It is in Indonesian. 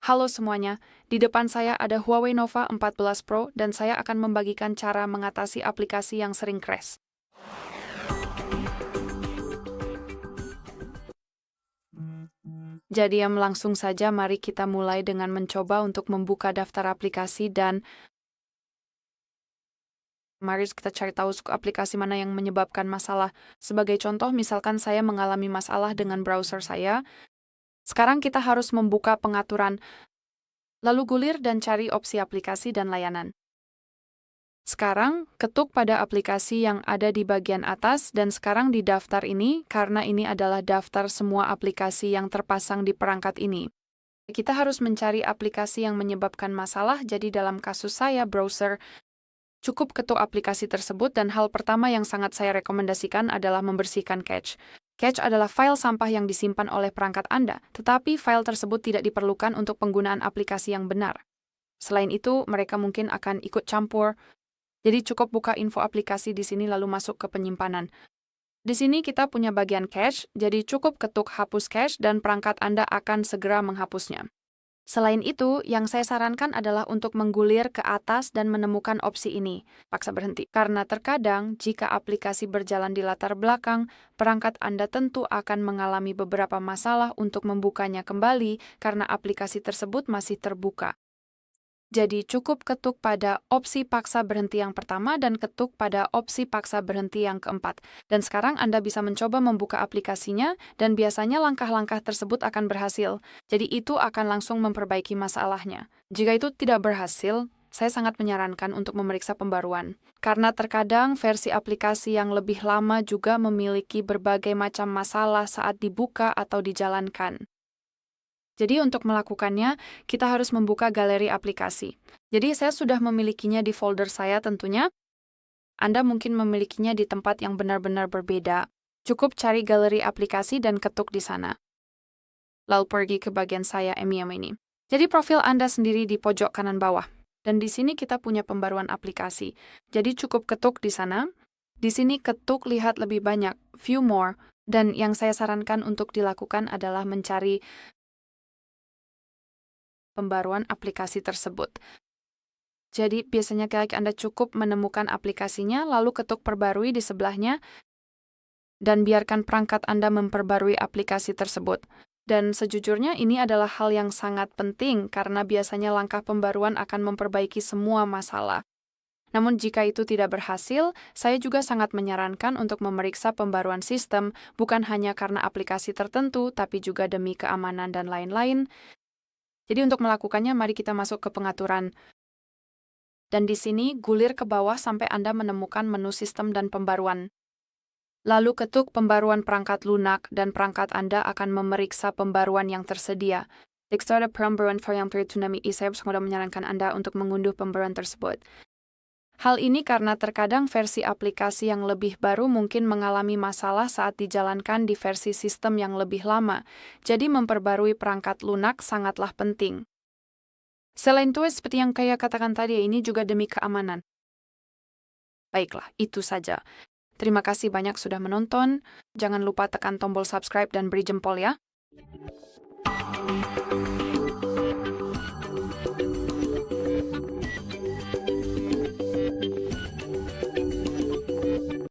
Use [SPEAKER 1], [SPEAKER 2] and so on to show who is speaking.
[SPEAKER 1] Halo semuanya, di depan saya ada Huawei Nova 14 Pro dan saya akan membagikan cara mengatasi aplikasi yang sering crash. Jadi langsung saja mari kita mulai dengan mencoba untuk membuka daftar aplikasi dan mari kita cari tahu aplikasi mana yang menyebabkan masalah. Sebagai contoh, misalkan saya mengalami masalah dengan browser saya. Sekarang kita harus membuka pengaturan, lalu gulir dan cari opsi aplikasi dan layanan. Sekarang, ketuk pada aplikasi yang ada di bagian atas dan sekarang di daftar ini, karena ini adalah daftar semua aplikasi yang terpasang di perangkat ini. Kita harus mencari aplikasi yang menyebabkan masalah, jadi dalam kasus saya, browser, cukup ketuk aplikasi tersebut dan hal pertama yang sangat saya rekomendasikan adalah membersihkan cache. Cache adalah file sampah yang disimpan oleh perangkat Anda, tetapi file tersebut tidak diperlukan untuk penggunaan aplikasi yang benar. Selain itu, mereka mungkin akan ikut campur. Jadi cukup buka info aplikasi di sini lalu masuk ke penyimpanan. Di sini kita punya bagian cache, jadi cukup ketuk hapus cache dan perangkat Anda akan segera menghapusnya. Selain itu, yang saya sarankan adalah untuk menggulir ke atas dan menemukan opsi ini, paksa berhenti. Karena terkadang, jika aplikasi berjalan di latar belakang, perangkat Anda tentu akan mengalami beberapa masalah untuk membukanya kembali karena aplikasi tersebut masih terbuka. Jadi cukup ketuk pada opsi paksa berhenti yang pertama dan ketuk pada opsi paksa berhenti yang keempat. Dan sekarang Anda bisa mencoba membuka aplikasinya dan biasanya langkah-langkah tersebut akan berhasil. Jadi itu akan langsung memperbaiki masalahnya. Jika itu tidak berhasil, saya sangat menyarankan untuk memeriksa pembaruan. Karena terkadang versi aplikasi yang lebih lama juga memiliki berbagai macam masalah saat dibuka atau dijalankan. Jadi untuk melakukannya, kita harus membuka galeri aplikasi. Jadi saya sudah memilikinya di folder saya tentunya. Anda mungkin memilikinya di tempat yang benar-benar berbeda. Cukup cari galeri aplikasi dan ketuk di sana. Lalu pergi ke bagian saya MEM ini. Jadi profil Anda sendiri di pojok kanan bawah. Dan di sini kita punya pembaruan aplikasi. Jadi cukup ketuk di sana. Di sini ketuk lihat lebih banyak, view more. Dan yang saya sarankan untuk dilakukan adalah mencari pembaruan aplikasi tersebut. Jadi, biasanya Anda cukup menemukan aplikasinya, lalu ketuk perbarui di sebelahnya, dan biarkan perangkat Anda memperbarui aplikasi tersebut. Dan sejujurnya ini adalah hal yang sangat penting karena biasanya langkah pembaruan akan memperbaiki semua masalah. Namun jika itu tidak berhasil, saya juga sangat menyarankan untuk memeriksa pembaruan sistem, bukan hanya karena aplikasi tertentu, tapi juga demi keamanan dan lain-lain. Jadi untuk melakukannya, mari kita masuk ke pengaturan. Dan di sini, gulir ke bawah sampai Anda menemukan menu sistem dan pembaruan. Lalu ketuk pembaruan perangkat lunak dan perangkat Anda akan memeriksa pembaruan yang tersedia. Jika ada pembaruan varian tsunami, saya sudah menyarankan Anda untuk mengunduh pembaruan tersebut. Hal ini karena terkadang versi aplikasi yang lebih baru mungkin mengalami masalah saat dijalankan di versi sistem yang lebih lama, jadi memperbarui perangkat lunak sangatlah penting. Selain itu, seperti yang saya katakan tadi, ini juga demi keamanan. Baiklah, itu saja. Terima kasih banyak sudah menonton. Jangan lupa tekan tombol subscribe dan beri jempol ya.